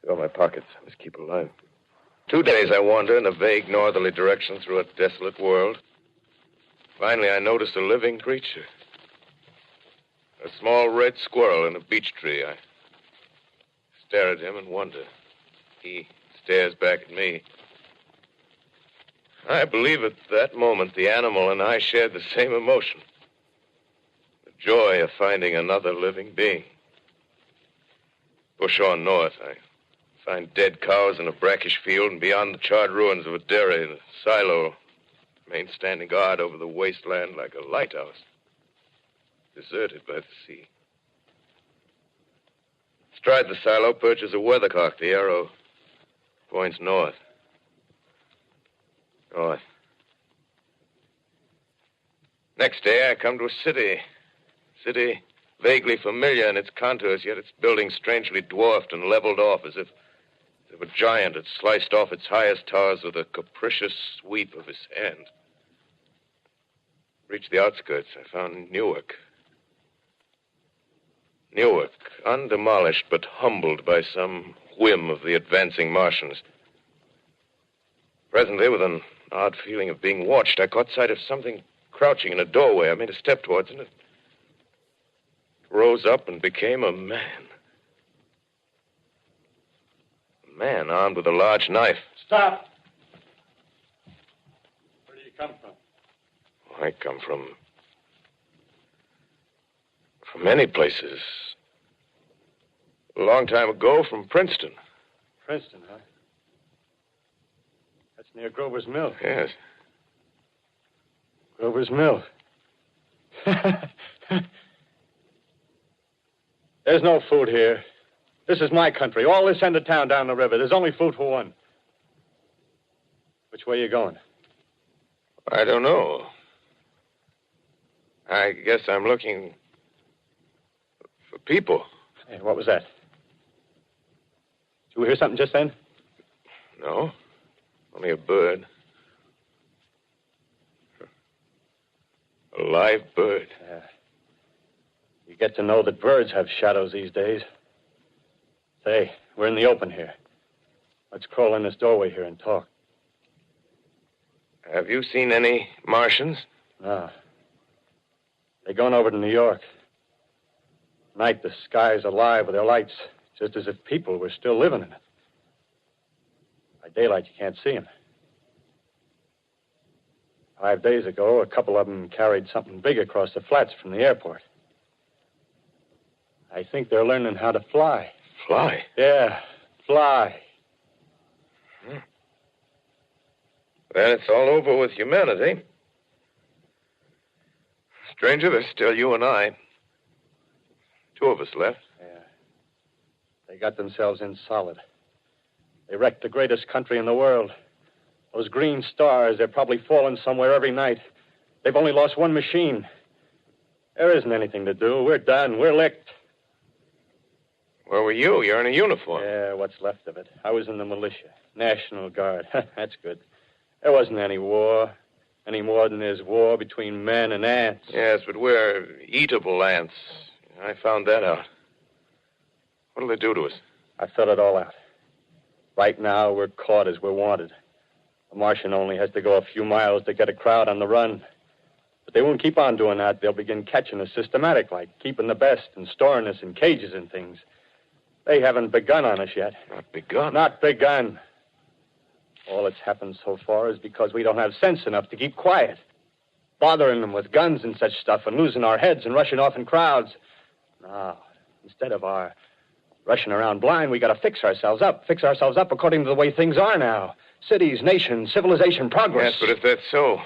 Fill my pockets. I must keep alive. 2 days I wander in a vague northerly direction through a desolate world. Finally, I notice a living creature. A small red squirrel in a beech tree. I stare at him and wonder. He stares back at me. I believe at that moment the animal and I shared the same emotion. The joy of finding another living being. Push on north. I Find dead cows in a brackish field and beyond the charred ruins of a dairy and a silo. Remain standing guard over the wasteland like a lighthouse. Deserted by the sea. Astride the silo perches a weathercock. The arrow points north. North. Next day, I come to a city. City vaguely familiar in its contours, yet its buildings strangely dwarfed and leveled off as if a giant had sliced off its highest towers with a capricious sweep of his hand. Reached the outskirts, I found Newark. Newark, undemolished but humbled by some whim of the advancing Martians. Presently, with an odd feeling of being watched, I caught sight of something crouching in a doorway. I made a step towards it, and it rose up and became a man. A man armed with a large knife. Stop! Where do you come from? I come from many places. A long time ago, from Princeton. Princeton, huh? That's near Grover's Mill. Yes. Grover's Mill. There's no food here. This is my country. All this end of town down the river. There's only food for one. Which way are you going? I don't know. I guess I'm looking for people. Hey, what was that? Did you hear something just then? No. Only a bird. A live bird. Yeah. You get to know that birds have shadows these days. Say, we're in the open here. Let's crawl in this doorway here and talk. Have you seen any Martians? No. They're going over to New York. Night, the sky's alive with their lights, just as if people were still living in it. By daylight, you can't see them. 5 days ago, a couple of them carried something big across the flats from the airport. I think they're learning how to fly. Fly? Yeah, fly. Then it's all over with humanity. Stranger, there's still you and I. 2 of us left. Yeah. They got themselves in solid. They wrecked the greatest country in the world. Those green stars, they're probably falling somewhere every night. They've only lost one machine. There isn't anything to do. We're done. We're licked. Where were you? You're in a uniform. Yeah, what's left of it. I was in the militia. National Guard. That's good. There wasn't any war. Any more than there's war between men and ants. Yes, but we're eatable ants. I found that out. What'll they do to us? I thought it all out. Right now, we're caught as we're wanted. A Martian only has to go a few miles to get a crowd on the run. But they won't keep on doing that. They'll begin catching us systematic, like keeping the best and storing us in cages and things. They haven't begun on us yet. Not begun? Not begun. All that's happened so far is because we don't have sense enough to keep quiet. Bothering them with guns and such stuff and losing our heads and rushing off in crowds. No, instead of our rushing around blind, we got to fix ourselves up. Fix ourselves up according to the way things are now. Cities, nations, civilization, progress. Yes, but if that's so,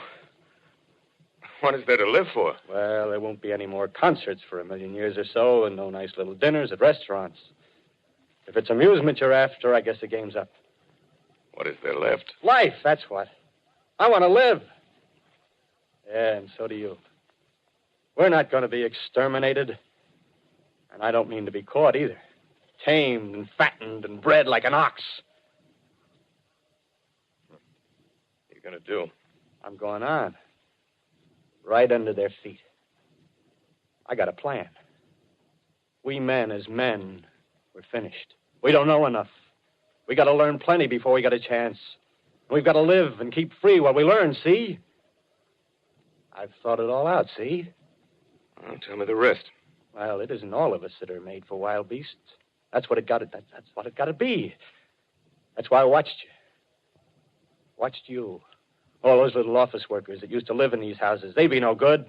what is there to live for? Well, there won't be any more concerts for 1,000,000 years or so and no nice little dinners at restaurants. If it's amusement you're after, I guess the game's up. What is there left? Life, that's what. I want to live. Yeah, and so do you. We're not going to be exterminated. And I don't mean to be caught either. Tamed and fattened and bred like an ox. What are you going to do? I'm going on. Right under their feet. I got a plan. We men as men, we're finished. We don't know enough. We got to learn plenty before we got a chance. We've got to live and keep free while we learn, see? I've thought it all out, see? Well, tell me the rest. Well, it isn't all of us that are made for wild beasts. That's what it got to. That's what it got to be. That's why I watched you. Watched you. All those little office workers that used to live in these houses. They be no good.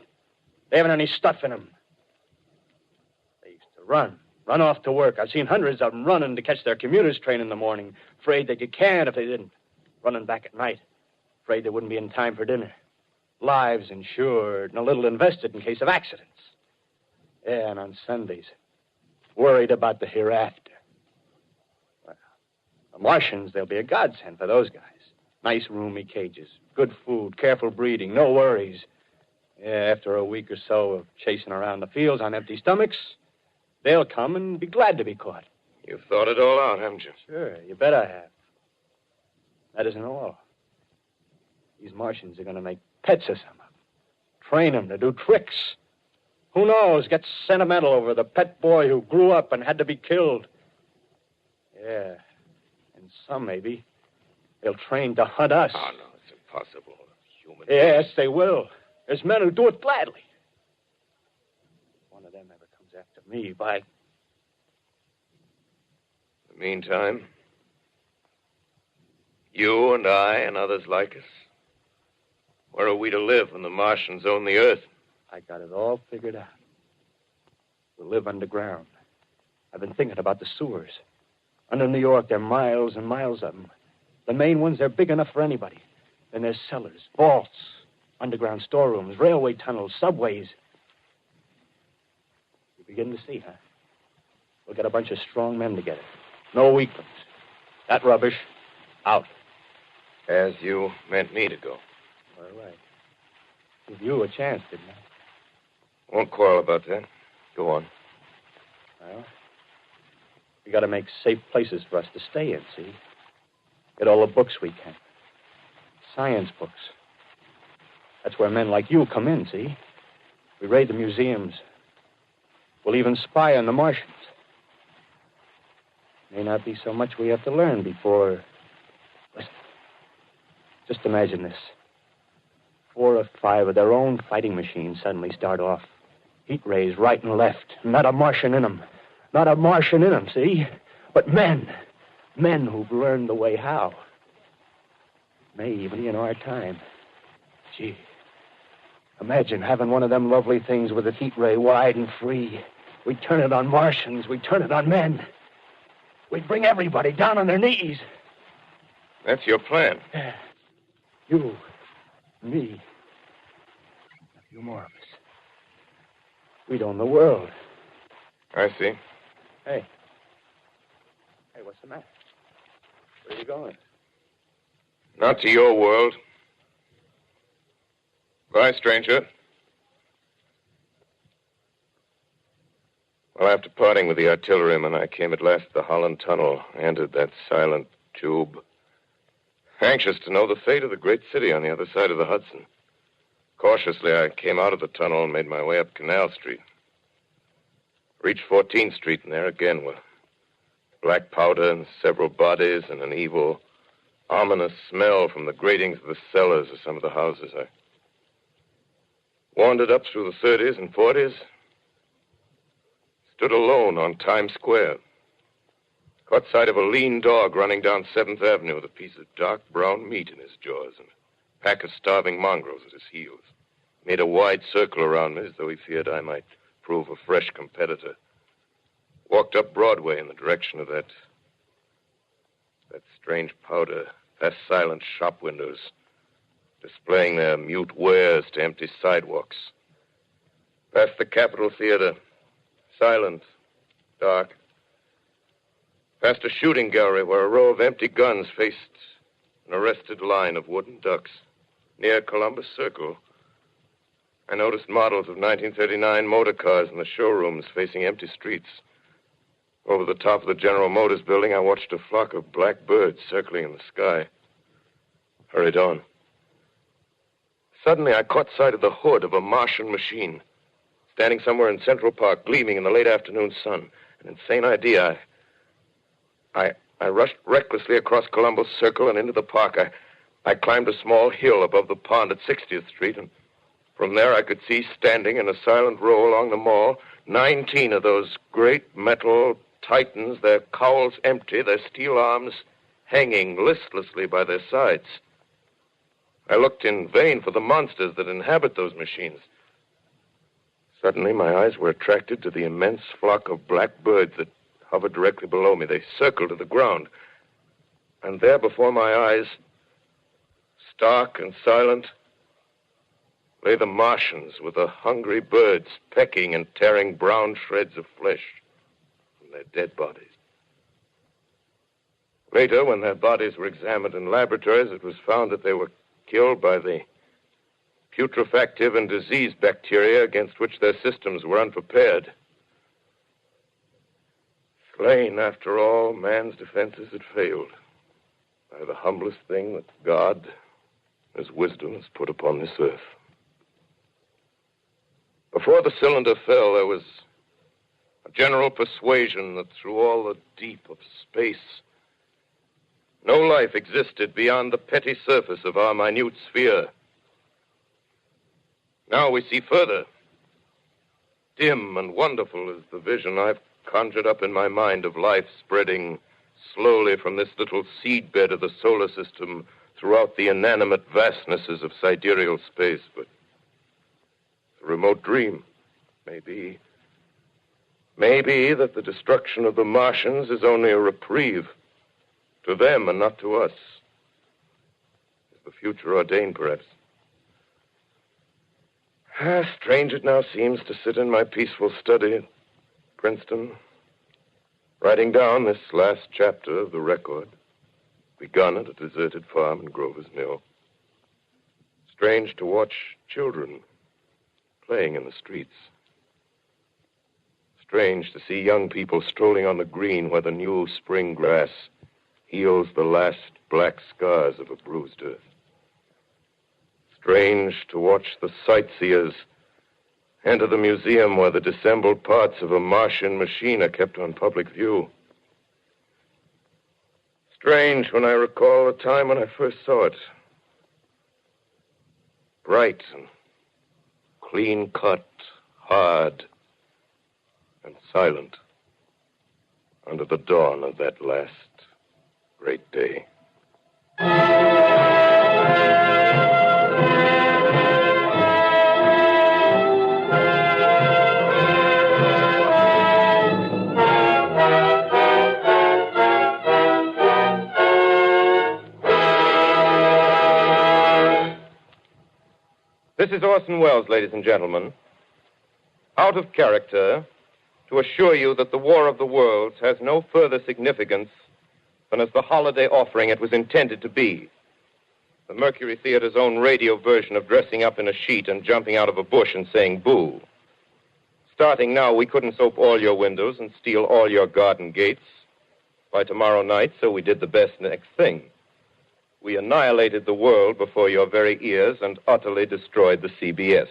They haven't any stuff in them. They used to run. Run off to work. I've seen hundreds of them running to catch their commuter's train in the morning, afraid they'd get canned if they didn't. Running back at night, afraid they wouldn't be in time for dinner. Lives insured and a little invested in case of accidents. Yeah, and on Sundays, worried about the hereafter. Well, the Martians, they'll be a godsend for those guys. Nice, roomy cages, good food, careful breeding, no worries. Yeah, after a week or so of chasing around the fields on empty stomachs, they'll come and be glad to be caught. You've thought it all out, haven't you? Sure, you bet I have. That isn't all. These Martians are going to make pets of some of them. Train them to do tricks. Who knows, get sentimental over the pet boy who grew up and had to be killed. Yeah, and some maybe they'll train to hunt us. Oh, no, it's impossible. Yes, they will. There's men who do it gladly. If one of them ever comes after me, by... In the meantime, you and I and others like us, where are we to live when the Martians own the Earth? I got it all figured out. We'll live underground. I've been thinking about the sewers. Under New York, there are miles and miles of them. The main ones, they're big enough for anybody. Then there's cellars, vaults, underground storerooms, railway tunnels, subways. You begin to see, huh? We'll get a bunch of strong men together. No weaklings. That rubbish, out. As you meant me to go. All right. Give you a chance, didn't I? Won't quarrel about that. Go on. Well, we got to make safe places for us to stay in, see? Get all the books we can. Science books. That's where men like you come in, see? We raid the museums. We'll even spy on the Martians. May not be so much we have to learn before... Listen. Just imagine this. 4 or 5 of their own fighting machines suddenly start off. Heat rays right and left. Not a Martian in them. Not a Martian in them, see? But men. Men who've learned the way how. May even be in our time. Gee. Imagine having one of them lovely things with a heat ray wide and free. We'd turn it on Martians. We'd turn it on men. We'd bring everybody down on their knees. That's your plan. You, me, a few more of us. We'd own the world. I see. Hey. Hey, what's the matter? Where are you going? Not to your world. Bye, stranger. Well, after parting with the artilleryman, I came at last to the Holland Tunnel, entered that silent tube, anxious to know the fate of the great city on the other side of the Hudson. Cautiously, I came out of the tunnel and made my way up Canal Street. Reached 14th Street, and there again were black powder and several bodies and an evil, ominous smell from the gratings of the cellars of some of the houses. I wandered up through the 30s and 40s, stood alone on Times Square, caught sight of a lean dog running down 7th Avenue with a piece of dark brown meat in his jaws and a pack of starving mongrels at his heels. Made a wide circle around me as though he feared I might prove a fresh competitor. Walked up Broadway in the direction of that strange powder, past silent shop windows, displaying their mute wares to empty sidewalks. Past the Capitol Theater, silent, dark. Past a shooting gallery where a row of empty guns faced an arrested line of wooden ducks. Near Columbus Circle, I noticed models of 1939 motor cars in the showrooms facing empty streets. Over the top of the General Motors building, I watched a flock of black birds circling in the sky. Hurried on. Suddenly, I caught sight of the hood of a Martian machine, standing somewhere in Central Park, gleaming in the late afternoon sun. An insane idea. I rushed recklessly across Columbus Circle and into the park. I climbed a small hill above the pond at 60th Street, and from there I could see, standing in a silent row along the mall, 19 of those great metal titans, their cowls empty, their steel arms hanging listlessly by their sides. I looked in vain for the monsters that inhabit those machines. Suddenly, my eyes were attracted to the immense flock of black birds that hovered directly below me. They circled to the ground. And there before my eyes, stark and silent, lay the Martians with the hungry birds pecking and tearing brown shreds of flesh from their dead bodies. Later, when their bodies were examined in laboratories, it was found that they were killed by the putrefactive and disease bacteria against which their systems were unprepared. Slain, after all, man's defenses had failed by the humblest thing that God, his wisdom, has put upon this earth. Before the cylinder fell, there was a general persuasion that through all the deep of space, no life existed beyond the petty surface of our minute sphere. Now we see further. Dim and wonderful is the vision I've conjured up in my mind of life spreading slowly from this little seedbed of the solar system throughout the inanimate vastnesses of sidereal space. But it's a remote dream. Maybe that the destruction of the Martians is only a reprieve to them and not to us. Is the future ordained, perhaps? Strange it now seems to sit in my peaceful study at Princeton, writing down this last chapter of the record, begun at a deserted farm in Grover's Mill. Strange to watch children playing in the streets. Strange to see young people strolling on the green where the new spring grass heals the last black scars of a bruised earth. Strange to watch the sightseers enter the museum where the dissembled parts of a Martian machine are kept on public view. Strange when I recall the time when I first saw it. Bright and clean-cut, hard and silent under the dawn of that last great day. This is Orson Welles, ladies and gentlemen. Out of character, to assure you that the War of the Worlds has no further significance than as the holiday offering it was intended to be. The Mercury Theatre's own radio version of dressing up in a sheet and jumping out of a bush and saying boo. Starting now, we couldn't soap all your windows and steal all your garden gates by tomorrow night, so we did the best next thing. We annihilated the world before your very ears and utterly destroyed the CBS.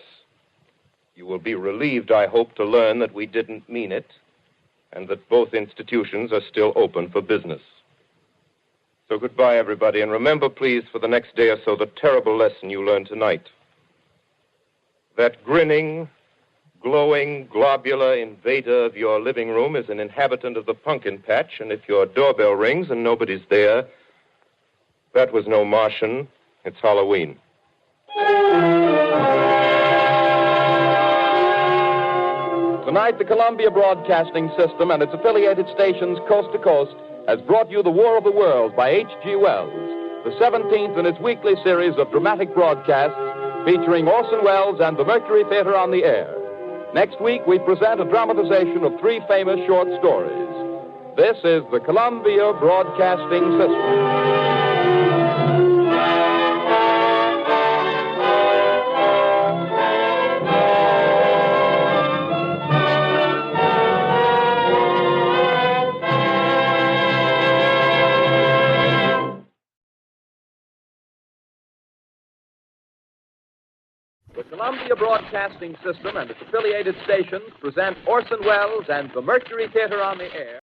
You will be relieved, I hope, to learn that we didn't mean it and that both institutions are still open for business. So goodbye, everybody, and remember, please, for the next day or so, the terrible lesson you learned tonight. That grinning, glowing, globular invader of your living room is an inhabitant of the pumpkin patch, and if your doorbell rings and nobody's there, that was no Martian. It's Halloween. Tonight, the Columbia Broadcasting System and its affiliated stations coast to coast has brought you The War of the Worlds by H.G. Wells, the 17th in its weekly series of dramatic broadcasts featuring Orson Welles and the Mercury Theatre on the air. Next week, we present a dramatization of 3 famous short stories. This is the Columbia Broadcasting System. The Columbia Broadcasting System and its affiliated stations present Orson Welles and the Mercury Theatre on the air.